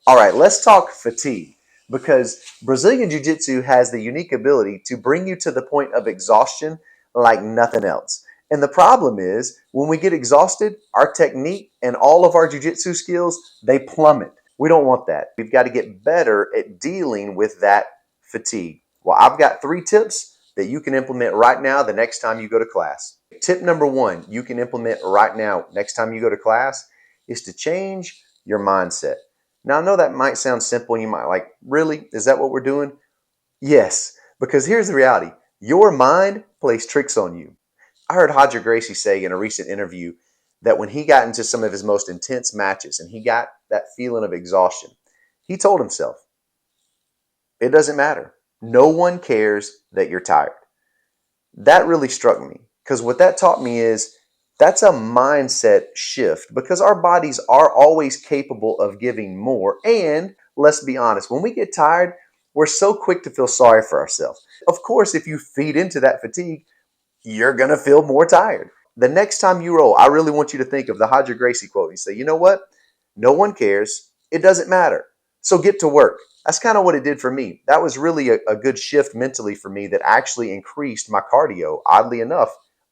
All right, let's talk fatigue because Brazilian Jiu Jitsu has the unique ability to bring you to the point of exhaustion like nothing else. And the problem is when we get exhausted, our technique and all of our Jiu Jitsu skills, they plummet. We don't want that. We've got to get better at dealing with that fatigue. Well, I've got 3 tips that you can implement right now the next time you go to class. Tip number 1 you can implement right now next time you go to class is to change your mindset. Now, I know that might sound simple. You might like, really? Is that what we're doing? Yes, because here's the reality. Your mind plays tricks on you. I heard Roger Gracie say in a recent interview that when he got into some of his most intense matches and he got that feeling of exhaustion, he told himself, it doesn't matter. No one cares that you're tired. That really struck me because what that taught me is that's a mindset shift because our bodies are always capable of giving more. And let's be honest, when we get tired, we're so quick to feel sorry for ourselves. Of course, if you feed into that fatigue, you're going to feel more tired. The next time you roll, I really want you to think of the Roger Gracie quote. You say, you know what? No one cares. It doesn't matter. So get to work. That's kind of what it did for me. That was really a good shift mentally for me that actually increased my cardio. Oddly enough,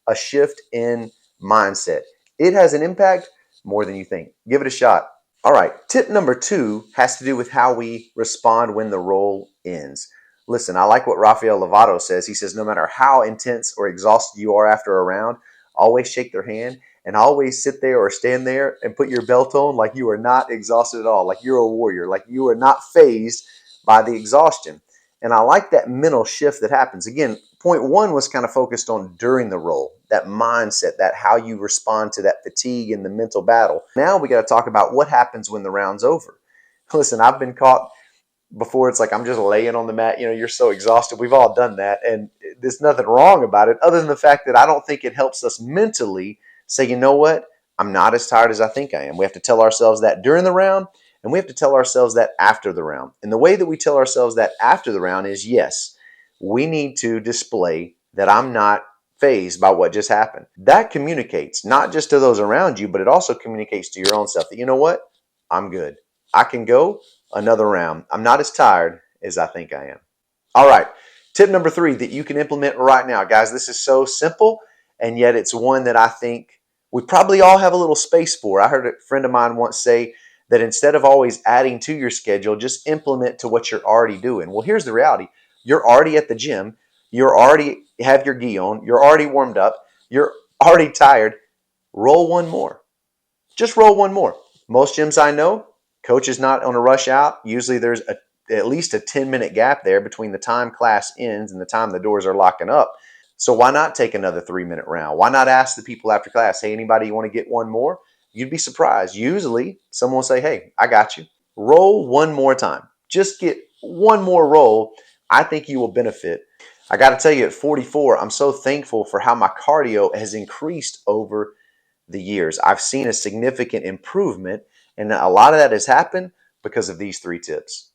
a shift in mindset. It has an impact more than you think. Give it a shot. All right, tip number 2 has to do with how we respond when the roll ends. Listen, I like what Rafael Lovato says. He says, no matter how intense or exhausted you are after a round, always shake their hand and always sit there or stand there and put your belt on like you are not exhausted at all, like you're a warrior, like you are not phased by the exhaustion. And I like that mental shift that happens. Again, point 1 was kind of focused on during the roll, that mindset, that how you respond to that fatigue and the mental battle. Now we got to talk about what happens when the round's over. Listen, I've been caught before. It's like I'm just laying on the mat. You're so exhausted. We've all done that. And there's nothing wrong about it other than the fact that I don't think it helps us mentally say, you know what? I'm not as tired as I think I am. We have to tell ourselves that during the round, and we have to tell ourselves that after the round. And the way that we tell ourselves that after the round is, yes, we need to display that I'm not phased by what just happened. That communicates not just to those around you, but it also communicates to your own self that, you know what? I'm good. I can go another round. I'm not as tired as I think I am. All right. Tip number 3 that you can implement right now. Guys, this is so simple, and yet it's one that I think we probably all have a little space for. I heard a friend of mine once say that instead of always adding to your schedule, just implement to what you're already doing. Well, here's the reality. You're already at the gym. You're already have your gi on. You're already warmed up. You're already tired. Roll one more. Just roll one more. Most gyms I know, coach is not on a rush out. Usually there's at least a 10-minute gap there between the time class ends and the time the doors are locking up. So why not take another 3-minute round? Why not ask the people after class, hey, anybody you want to get one more? You'd be surprised. Usually someone will say, hey, I got you. Roll one more time. Just get one more roll. I think you will benefit. I got to tell you, at 44, I'm so thankful for how my cardio has increased over the years. I've seen a significant improvement, and a lot of that has happened because of these 3 tips.